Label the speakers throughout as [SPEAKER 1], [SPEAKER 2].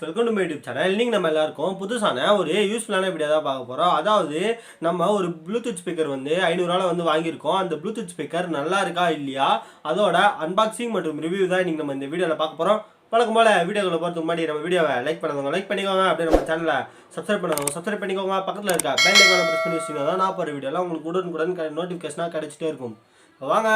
[SPEAKER 1] Welcome to my YouTube channel. இன்னைக்கு நம்ம எல்லாருக்கும் புதுசான ஒரு யூஸ்ஃபுல்லான வீடியோ தான் பார்க்க போகிறோம். அதாவது நம்ம ஒரு ப்ளூடூத் ஸ்பீக்கர் வந்து 500 வந்து வாங்கியிருக்கோம். அந்த ப்ளூடூத் ஸ்பீக்கர் நல்லா இருக்கா இல்லையா, அதோட அன்பாக்சிங் மற்றும் ரிவ்யூ தான் இன்னைக்கு நம்ம இந்த வீடியோவில் பார்க்க போகிறோம். வழக்கம் போல வீடியோவில் போகிறதுக்கு முன்னாடி நம்ம வீடியோவை லைக் பண்ணிக்கோங்க. அப்படியே நம்ம சேனலை சப்ஸ்கிரைப் பண்ணிக்கோங்க. பக்கத்தில் இருக்க பெல் ஐகானை ப்ரெஸ் பண்ணி வச்சிங்கன்னா தான் நான் போகிற வீடியோலாம் உங்களுக்கு உடனுக்குடன் நோட்டிஃபிகேஷனாக கிடைச்சிட்டே இருக்கும். வாங்க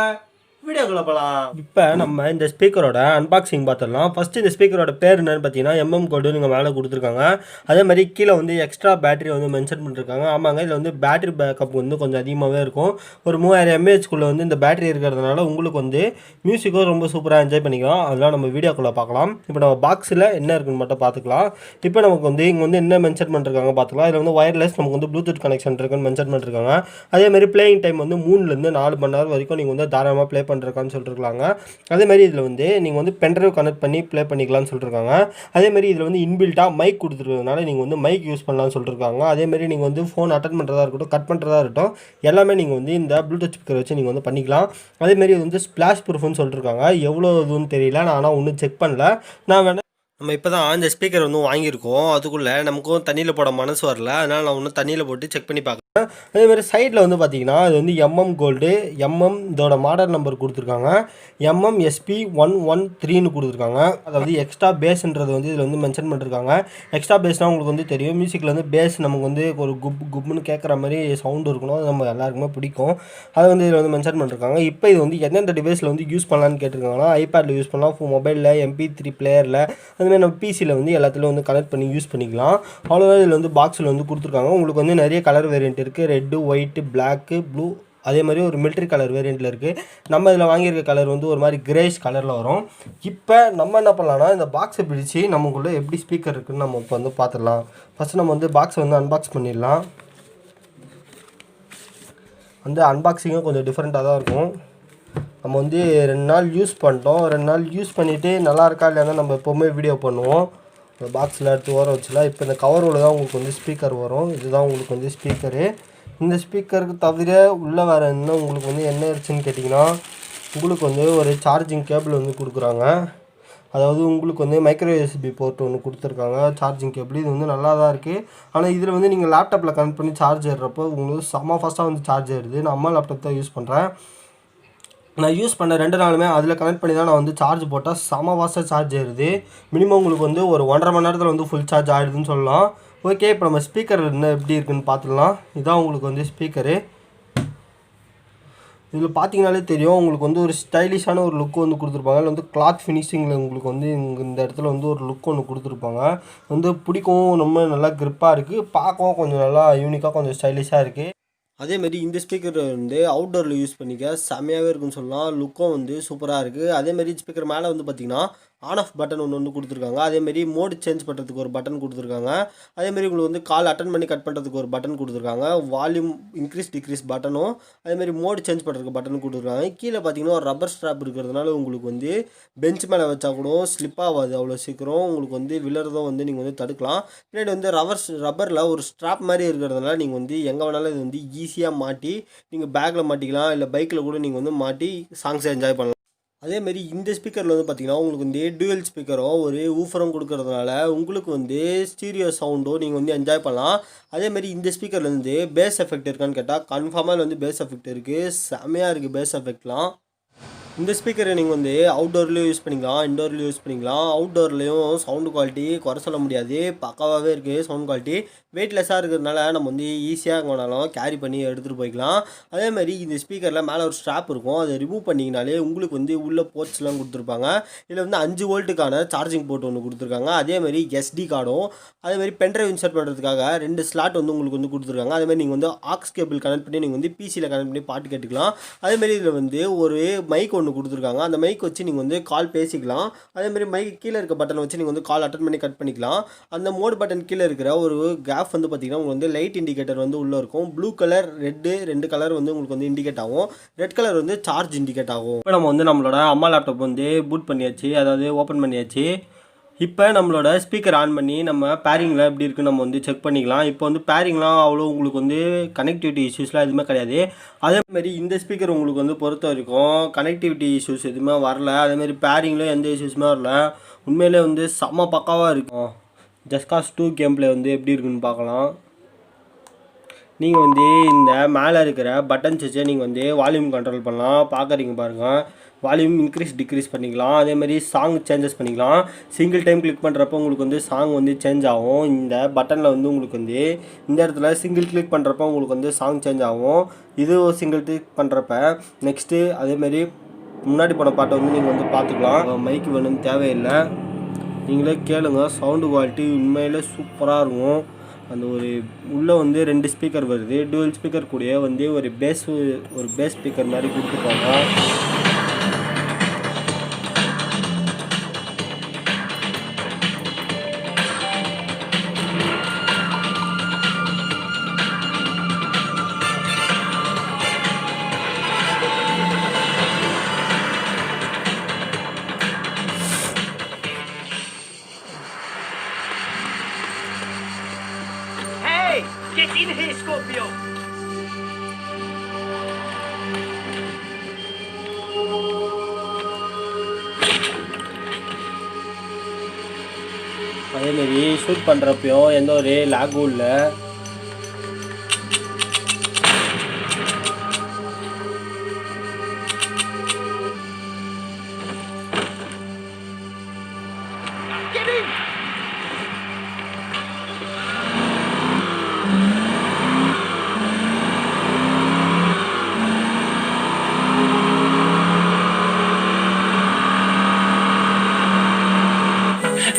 [SPEAKER 1] வீடியோக்குள்ள போகலாம். இப்போ நம்ம இந்த ஸ்பீக்கரோட அன்பாக்சிங் பார்த்துடலாம். ஃபஸ்ட்டு இந்த ஸ்பீக்கரோட பேர் என்னன்னு பார்த்தீங்கன்னா எம்எம் கோடு நீங்கள் மேலே கொடுத்துருக்காங்க. அதே மாதிரி கீழே வந்து எக்ஸ்ட்ரா பேட்டரி வந்து மென்ஷன் பண்ணிருக்காங்க. ஆமாங்க, இதில் வந்து பேட்டரி பேக்கப் வந்து கொஞ்சம் அதிகமாகவே இருக்கும். ஒரு 3000 mAh இந்த இந்த பேட்டரி இருக்கிறதுனால உங்களுக்கு வந்து மியூசிக்கும் ரொம்ப சூப்பராக என்ஜாய் பண்ணிக்கலாம். அதெல்லாம் நம்ம வீடியோக்குள்ளே பார்க்கலாம். இப்போ நம்ம பாக்ஸில் என்ன இருக்குன்னு மட்டும் பார்த்துக்கலாம். இப்போ நமக்கு வந்து இங்கே வந்து என்ன மென்ஷன் பண்ணிருக்காங்க பார்த்துக்கலாம். இதில் வந்து ஒயர்லெஸ் நமக்கு வந்து ப்ளூடூத் கனெக்ஷன் இருக்குன்னு மென்ஷன் பண்ணிருக்காங்க. அதே மாதிரி பிளேயிங் டைம் வந்து 3 to 4 மணி நேரம் வரைக்கும் நீங்கள் வந்து தாராளமாக ப்ளே பண்ணுறக்கான்னு சொல்லிருக்காங்க. அதேமாதிரி இதில் வந்து நீங்கள் வந்து பென்ட்ரைவ் கனெக்ட் பண்ணி ப்ளே பண்ணிக்கலாம்னு சொல்லியிருக்காங்க. அதேமாதிரி இதில் வந்து இன்பில்ட்டாக மைக் கொடுத்துருக்கிறதுனால நீங்கள் வந்து மைக் யூஸ் பண்ணலாம்னு சொல்லியிருக்காங்க. அதேமாதிரி நீங்கள் வந்து ஃபோன் அட்டன் பண்ணுறதா இருக்கட்டும், கட் பண்ணுறதா இருக்கட்டும், எல்லாமே நீங்கள் வந்து இந்த ப்ளூடூத் ஸ்பீக்கர் வச்சு நீங்கள் வந்து பண்ணிக்கலாம். அதேமாதிரி இது வந்து ஸ்ப்ளாஷ் ப்ரூஃப்னு சொல்லியிருக்காங்க. எவ்வளோ இதுன்னு தெரியல, நான் ஆனால் ஒன்றும் செக் பண்ணல. நான் வேணா நம்ம இப்போ தான் இந்த ஸ்பீக்கர் வந்து வாங்கியிருக்கோம். அதுக்குள்ளே நமக்கும் தண்ணியில் போட மனசு வரல, அதனால் நான் ஒன்றும் தண்ணியில் போட்டு செக் பண்ணி பார்க்குறேன். அதேமாதிரி சைடில் வந்து பார்த்தீங்கன்னா இது வந்து எம்எம் கோல்டு, இதோட மாடல் நம்பர் கொடுத்துருக்காங்க. MMSP113 கொடுத்துருக்காங்க. அதாவது எக்ஸ்ட்ரா பேஸ்ன்றது வந்து இதில் வந்து மென்ஷன் பண்ணிருக்காங்க. எக்ஸ்ட்ரா பேஸ்னால் உங்களுக்கு வந்து தெரியும், மியூசிக்கில் வந்து பேஸ் நமக்கு வந்து ஒரு குப்னு கேட்குற மாதிரி சவுண்டு இருக்கணும். அது நம்ம எல்லாருக்குமே பிடிக்கும். அதை வந்து இதில் வந்து மென்ஷன் பண்ணிருக்காங்க. இப்போ இது வந்து எந்தெந்த டிவைஸில் வந்து யூஸ் பண்ணலான்னு கேட்டிருக்காங்கன்னா, ஐபேடில் யூஸ் பண்ணலாம், மொபைலில், MP3 பிளேயரில், அதுமாதிரி நம்ம பிசியில் வந்து எல்லாத்துலேயும் வந்து கனெக்ட் பண்ணி யூஸ் பண்ணிக்கலாம். அவ்வளோதான் இதில் வந்து பாக்ஸில் வந்து கொடுத்துருக்காங்க. உங்களுக்கு வந்து நிறைய கலர் வேரியன்ட் இருக்குது. ரெட்டு, ஒயிட்டு, பிளாக்கு, ப்ளூ, அதே மாதிரி ஒரு மிலிட்ரி கலர் வேரியண்ட்டில் இருக்குது. நம்ம இதில் வாங்கியிருக்க கலர் வந்து ஒரு மாதிரி கிரேஷ் கலரில் வரும். இப்போ நம்ம என்ன பண்ணலாம்னா, இந்த பாக்ஸை பிடிச்சி நமக்குள்ளே எப்படி ஸ்பீக்கர் இருக்குதுன்னு நம்ம இப்போ வந்து பார்த்துடலாம். ஃபஸ்ட்டு நம்ம வந்து பாக்ஸை வந்து அன்பாக்ஸ் பண்ணிடலாம். வந்து அன்பாக்சிங்கும் கொஞ்சம் டிஃப்ரெண்ட்டாக தான் இருக்கும். நம்ம வந்து 2 நாள் யூஸ் பண்ணிட்டோம். 2 நாள் யூஸ் பண்ணிவிட்டு நல்லா இருக்கா இல்லைன்னா நம்ம எப்போவுமே வீடியோ பண்ணுவோம். இந்த பாக்ஸில் எடுத்து ஓர வச்சுலாம். இப்போ இந்த கவரோடு தான் உங்களுக்கு வந்து ஸ்பீக்கர் வரும். இதுதான் உங்களுக்கு வந்து ஸ்பீக்கரு. இந்த ஸ்பீக்கருக்கு தவிர உள்ளே வேறு என்ன உங்களுக்கு வந்து என்ன இருந்துச்சுன்னு கேட்டிங்கன்னா, உங்களுக்கு வந்து ஒரு சார்ஜிங் கேபிள் வந்து கொடுக்குறாங்க. அதாவது உங்களுக்கு வந்து மைக்ரோ USB போர்ட் ஒன்று கொடுத்துருக்காங்க, சார்ஜிங் கேபிள். இது வந்து நல்லா தான் இருக்குது. ஆனால் இதில் வந்து நீங்கள் லேப்டாப்பில் கனெக்ட் பண்ணி சார்ஜ் ஏறுறப்போ உங்களுக்கு செம்ம ஃபாஸ்ட்டாக வந்து சார்ஜ் ஏறுது. நான் அம்மா லேப்டாப் தான் யூஸ் பண்ணுறேன். நான் யூஸ் பண்ண 2 நாளுமே அதில் கனெக்ட் பண்ணி தான் நான் வந்து சார்ஜ் போட்டால் செம ஃபாஸ்ட்டாக சார்ஜ் ஏறுது. மினிமம் உங்களுக்கு வந்து ஒரு 1.5 மணி நேரத்தில் வந்து ஃபுல் சார்ஜ் ஆகிடுதுன்னு சொல்லலாம். ஓகே, இப்போ நம்ம ஸ்பீக்கர் என்ன எப்படி இருக்குன்னு பார்த்துடலாம். இதுதான் உங்களுக்கு வந்து ஸ்பீக்கரு. இதில் பார்த்தீங்கனாலே தெரியும், உங்களுக்கு வந்து ஒரு ஸ்டைலிஷான ஒரு லுக் வந்து கொடுத்துருப்பாங்க. அதில் வந்து கிளாத் ஃபினிஷிங்கில் உங்களுக்கு வந்து இந்த இடத்துல வந்து ஒரு லுக் ஒன்று கொடுத்துருப்பாங்க. வந்து பிடிக்கவும் ரொம்ப நல்லா க்ரிப்பாக இருக்குது. பார்க்கவும் கொஞ்சம் நல்லா யூனிக்காக கொஞ்சம் ஸ்டைலிஷாக இருக்குது. அதேமாரி இந்த ஸ்பீக்கர் வந்து அவுட்டோரில் யூஸ் பண்ணிக்க செம்மையாகவே இருக்குன்னு சொல்லலாம். லுக்கும் வந்து சூப்பராக இருக்குது. அதேமாரி ஸ்பீக்கர் மேலே வந்து பார்த்திங்கன்னா ஆன் ஆஃப் பட்டன் ஒன்று கொடுத்துருக்காங்க. அதேமாரி மோடு சேஞ்ச் பண்ணுறதுக்கு ஒரு பட்டன் கொடுத்துருக்காங்க. அதேமாரி உங்களுக்கு வந்து கால் அட்டன் பண்ணி கட் பண்ணுறதுக்கு ஒரு பட்டன் கொடுத்துருக்காங்க. வால்யூம் இன்க்ரீஸ் டிக்ரீஸ் பட்டனும், அதேமாரி மோடு சேஞ்ச் பண்ணுறதுக்கு பட்டன் கொடுத்துருக்காங்க. கீழே பார்த்தீங்கன்னா ஒரு ரப்பர் ஸ்ட்ராப் இருக்கிறதுனால உங்களுக்கு வந்து பெஞ்ச் மேலே வச்சா கூட ஸ்லிப் ஆகாது அவ்வளோ சீக்கிரம். உங்களுக்கு வந்து விழுறதும் வந்து நீங்கள் வந்து தடுக்கலாம். பின்னாடி வந்து ரப்பரில் ஒரு ஸ்ட்ராப் மாதிரி இருக்கிறதுனால நீங்கள் வந்து எங்கே வேணாலும் இது வந்து ஈஸியாக மாட்டி நீங்கள் பேக்கில் மாட்டிக்கலாம், இல்லை பைக்கில் கூட நீங்கள் வந்து மாட்டி சாங்ஸை என்ஜாய் பண்ணலாம். அதேமாரி இந்த ஸ்பீக்கரில் வந்து பார்த்திங்கன்னா உங்களுக்கு வந்து டூயல் ஸ்பீக்கரும் ஒரு ஊஃபரும் கொடுக்கறதுனால உங்களுக்கு வந்து ஸ்டீரியோ சவுண்டும் நீங்கள் வந்து என்ஜாய் பண்ணலாம். அதேமாரி இந்த ஸ்பீக்கரில் வந்து பேஸ் எஃபெக்ட் இருக்கான்னு கேட்டால் கன்ஃபார்மாக வந்து பேஸ் எஃபெக்ட் இருக்குது. செம்மையாக இருக்குது பேஸ் எஃபெக்ட்லாம். இந்த ஸ்பீக்கரை நீங்கள் வந்து அவுட்டோர்லேயும் யூஸ் பண்ணிக்கலாம், இன்டோர்லேயும் யூஸ் பண்ணிக்கலாம். அவுட்டோர்லேயும் சவுண்டு குவாலிட்டி குறை சொல்ல முடியாது, பக்காவாகவே இருக்குது சவுண்ட் குவாலிட்டி. வெயிட்லெஸ்ஸாக இருக்கிறதுனால நம்ம வந்து ஈஸியாக வேணாலும் கேரி பண்ணி எடுத்துகிட்டு போய்க்கலாம். அதேமாதிரி இந்த ஸ்பீக்கரில் மேலே ஒரு ஸ்ட்ராப் இருக்கும், அதை ரிமூவ் பண்ணிங்கனாலே உங்களுக்கு வந்து உள்ள போர்ட்ஸ்லாம் கொடுத்துருப்பாங்க. இதில் வந்து 5 வோல்ட்டுக்கான சார்ஜிங் போர்ட் ஒன்று கொடுத்துருக்காங்க. அதேமாதிரி SD கார்டும், அதேமாதிரி பென்ட்ரைவ் இன்சர்ட் பண்ணுறதுக்காக 2 ஸ்லாட் வந்து உங்களுக்கு வந்து கொடுத்துருக்காங்க. அதேமாதிரி நீங்கள் வந்து ஆக்ஸ் கேபிள் கனெக்ட் பண்ணி நீங்கள் வந்து பிசியில் கனெக்ட் பண்ணி பாட்டு கேட்டுக்கலாம். அதேமாதிரி இதில் வந்து ஒரு மைக் ஒன்று கொடுத்துருக்காங்க. அந்த மைக் வச்சு நீங்கள் வந்து கால் பேசிக்கலாம். அதேமாதிரி மைக் கீழே இருக்க பட்டன் வச்சு நீங்கள் வந்து கால் அட்டன் பண்ணி கட் பண்ணிக்கலாம். அந்த மோட் பட்டன் கீழே இருக்கிற ஒரு கேப் வந்து பார்த்திங்கன்னா உங்களுக்கு வந்து லைட் இண்டிகேட்டர் வந்து உள்ளே இருக்கும். ப்ளூ கலர், ரெட்டு, 2 கலர் வந்து உங்களுக்கு வந்து இண்டிகேட் ஆகும். ரெட் கலர் வந்து சார்ஜ் இண்டிகேட் ஆகும். இப்போ நம்ம வந்து நம்மளோட அம்மா லேப்டாப் வந்து பூட் பண்ணியாச்சு, அதாவது ஓப்பன் பண்ணியாச்சு. இப்போ நம்மளோட ஸ்பீக்கர் ஆன் பண்ணி நம்ம பேரிங்கில் எப்படி இருக்குன்னு நம்ம வந்து செக் பண்ணிக்கலாம். இப்போ வந்து பேரிங்லாம் அவ்வளோ உங்களுக்கு வந்து கனெக்டிவிட்டி இஷ்யூஸ்லாம் எதுவுமே கிடையாது. அதேமாதிரி இந்த ஸ்பீக்கர் உங்களுக்கு வந்து பொறுத்த வரைக்கும் கனெக்டிவிட்டி இஷ்யூஸ் எதுவுமே வரல. அதேமாதிரி பேரிங்கில் எந்த இஷ்யூஸுமே வரல. உண்மையிலே வந்து செம்ம பக்காவாக இருக்கும். ஜஸ்ட் காஸ் 2 கேம் ப்ளே வந்து எப்படி இருக்குன்னு பார்க்கலாம். நீங்கள் வந்து இந்த மேலே இருக்கிற பட்டன்ஸ் வச்சு நீங்கள் வந்து வால்யூம் கண்ட்ரோல் பண்ணலாம். பார்க்குறீங்க பாருங்கள், வால்யூம் இன்க்ரீஸ் டிக்ரீஸ் பண்ணிக்கலாம். அதேமாதிரி சாங் சேஞ்சஸ் பண்ணிக்கலாம். சிங்கிள் டைம் கிளிக் பண்ணுறப்போ உங்களுக்கு வந்து சாங் வந்து சேஞ்ச் ஆகும். இந்த பட்டனில் வந்து உங்களுக்கு வந்து இந்த இடத்துல சிங்கிள் கிளிக் பண்ணுறப்போ உங்களுக்கு வந்து சாங் சேஞ்ச் ஆகும். இது சிங்கிள் கிளிக் பண்ணுறப்ப நெக்ஸ்ட்டு அதேமாரி முன்னாடி போன பாட்டை வந்து நீங்கள் வந்து பார்த்துக்கலாம். மைக்கு வேணும்னு தேவையில்லை, நீங்களே கேளுங்க. சவுண்டு குவாலிட்டி உண்மையிலே சூப்பராக இருக்கும். அந்த ஒரு உள்ளே வந்து 2 ஸ்பீக்கர் வருது. டூவல் ஸ்பீக்கர் கூடயே வந்து ஒரு பேஸ் ஸ்பீக்கர் மாதிரி கொடுத்துருப்பாங்க.
[SPEAKER 2] Get in here, Scorpio!
[SPEAKER 1] அதேமாரி ஷூட் பண்ணுறப்பையும் எந்த ஒரு லாகும் இல்லை.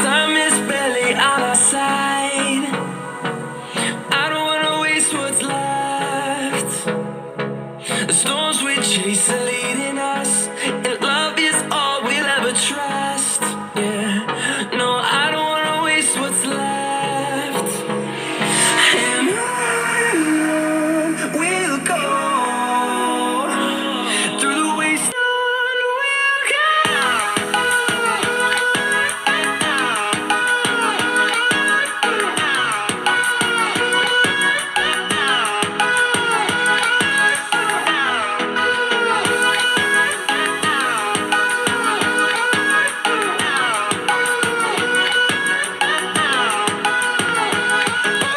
[SPEAKER 2] Time is barely on our side. I don't wanna waste what's left. The storms we chase are leading us, and love is all we'll ever trust. Yeah, no, I don't wanna waste what's left. And on we'll go through the wasteland.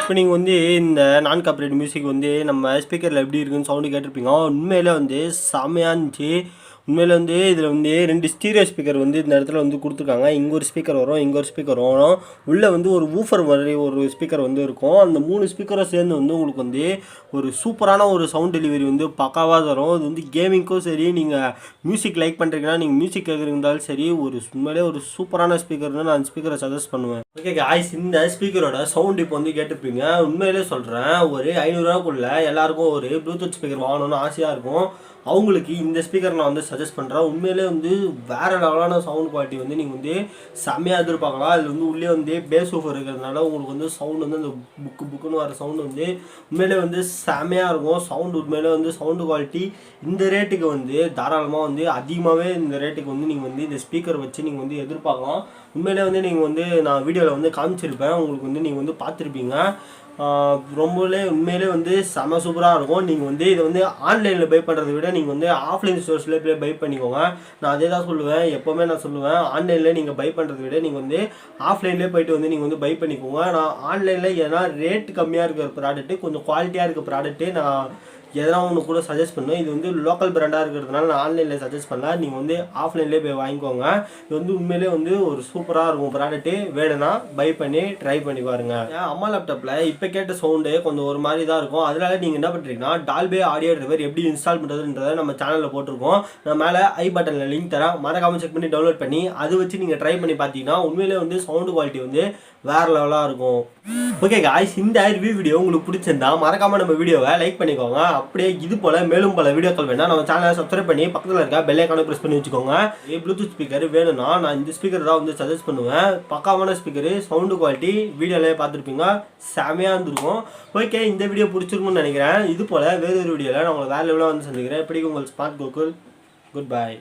[SPEAKER 1] இப்போ நீங்கள் வந்து இந்த நான் copyright music வந்து நம்ம ஸ்பீக்கரில் எப்படி இருக்குன்னு sound கேட்டிருப்பீங்க. உண்மையிலே வந்து செம்மையாக இருந்துச்சு. உண்மையில் வந்து இதில் வந்து 2 ஸ்டீரியோ ஸ்பீக்கர் வந்து இந்த இடத்துல வந்து கொடுத்துருக்காங்க. இங்கே ஒரு ஸ்பீக்கர் வரும், இங்கே ஒரு ஸ்பீக்கர் வரும். உள்ளே வந்து ஒரு வூஃபர் மாதிரி ஒரு ஸ்பீக்கர் வந்து இருக்கும். அந்த 3 ஸ்பீக்கரை சேர்ந்து வந்து உங்களுக்கு வந்து ஒரு சூப்பரான ஒரு சவுண்ட் டெலிவரி வந்து பக்காவாக தரும். இது வந்து கேமிங்க்கும் சரி, நீங்கள் மியூசிக் லைக் பண்ணுறீங்கன்னா, நீங்கள் மியூசிக் கேட்குறீங்கனாலும் சரி, ஒரு உண்மையிலே ஒரு சூப்பரான ஸ்பீக்கர்னு நான் ஸ்பீக்கரை சஜஸ்ட் பண்ணுவேன். ஓகே காய்ஸ், இந்த ஸ்பீக்கரோட சவுண்ட் இப்போ வந்து கேட்டிருப்பீங்க. உண்மையிலே சொல்கிறேன், ஒரு 500 ரூபாக்குள்ளே எல்லாருக்கும் ஒரு ப்ளூடூத் ஸ்பீக்கர் வாங்கணும்னு ஆசையாக இருக்கும். அவங்களுக்கு இந்த ஸ்பீக்கர் நான் வந்து சஜஸ்ட் பண்ணுறேன். உண்மையிலே வந்து வேறு லெவலான சவுண்ட் குவாலிட்டி வந்து நீங்கள் வந்து செம்மையாக எதிர்பார்க்கலாம். அதில் வந்து உள்ளே வந்து பேஸ் ஊஃபர் இருக்கிறதுனால உங்களுக்கு வந்து சவுண்ட் வந்து அந்த புக்குன்னு வர சவுண்டு வந்து உண்மையிலே வந்து செம்மையாக இருக்கும். சவுண்டு உண்மையிலே வந்து சவுண்டு குவாலிட்டி இந்த ரேட்டுக்கு வந்து தாராளமாக வந்து அதிகமாகவே இந்த ரேட்டுக்கு வந்து நீங்கள் வந்து இந்த ஸ்பீக்கர் வச்சு நீங்கள் வந்து எதிர்பார்க்கலாம். உண்மையிலே வந்து நீங்கள் வந்து நான் வீடியோவில் வந்து காமிச்சிருப்பேன், உங்களுக்கு வந்து நீங்கள் வந்து பார்த்துருப்பீங்க. ரொம்பவே உண்மையிலே வந்து செம சூப்பராக இருக்கும். நீங்கள் வந்து இதை வந்து ஆன்லைனில் பை பண்ணுறதை விட நீங்கள் வந்து ஆஃப்லைன் ஸ்டோர்ஸில் போய் பை பண்ணிக்கோங்க. நான் அதே தான் சொல்லுவேன், எப்போவுமே நான் சொல்லுவேன், ஆன்லைனில் நீங்கள் பை பண்ணுறதை விட நீங்கள் வந்து ஆஃப்லைன்லேயே போய்ட்டு வந்து நீங்கள் வந்து பை பண்ணிக்கோங்க. நான் ஆன்லைனில் ஏன்னா ரேட் கம்மியாக இருக்கிற ப்ராடக்ட்டு, கொஞ்சம் குவாலிட்டியாக இருக்கிற ப்ராடக்ட்டு நான் எதனா ஒன்று கூட சஜஸ்ட் பண்ணுவேன். இது வந்து லோக்கல் பிராண்டாக இருக்கிறதுனால நான் ஆன்லைனில் சஜஸ்ட் பண்ணல. நீங்கள் வந்து ஆஃப்லைன்லேயே போய் வாங்கிக்கோங்க. இது வந்து உண்மையிலே வந்து ஒரு சூப்பராக இருக்கும் ப்ராடக்ட்டு. வேணும்னா பை பண்ணி ட்ரை பண்ணி பாருங்கள். அம்மா லேப்டாப்பில் இப்போ கேட்ட சவுண்டு கொஞ்சம் ஒரு மாதிரி தான் இருக்கும். அதனால நீங்கள் என்ன பண்ணுறீங்கன்னா, டால்பே ஆடியோ டிரைவர் எப்படி இன்ஸ்டால் பண்ணுறதுன்றதை நம்ம சேனலில் போட்டிருக்கோம். நான் மேலே ஐ பட்டனில் லிங்க் தரேன், மறக்காமல் செக் பண்ணி டவுன்லோட் பண்ணி அதை வச்சு நீங்கள் ட்ரை பண்ணி பார்த்தீங்கன்னா உண்மையிலே வந்து சவுண்டு குவாலிட்டி வந்து வேறு லெவலாக இருக்கும். ஓகே காய்ஸ், இந்த ரிவ்யூ வீடியோ உங்களுக்கு பிடிச்சிருந்தா மறக்காமல் நம்ம வீடியோவை லைக் பண்ணிக்கோங்க. அப்படியே இது போல் மேலும் பல வீடியோக்கள் வேணா நம்ம சேனலை சப்ஸ்கிரைப் பண்ணி பக்கத்தில் இருக்க பெல் ஐகானை ப்ரெஸ் பண்ணி வச்சுக்கோங்க. ப்ளூடூத் ஸ்பீக்கர் வேணும்னா நான் இந்த ஸ்பீக்கர் தான் வந்து சஜஸ்ட் பண்ணுவேன். பக்காவான ஸ்பீக்கரு, சவுண்டு குவாலிட்டி வீடியோவிலே பார்த்துருப்பீங்க, செமையாக இருந்திருக்கும். ஓகே, இந்த வீடியோ பிடிச்சிருக்குன்னு நினைக்கிறேன். இது போல் வேறு ஒரு வீடியோவில் நான் உங்களை வேறு லெவலாக வந்து சந்திக்கிறேன். எப்படி உங்கள் ஸ்மார்ட் கோகுல். Good bye.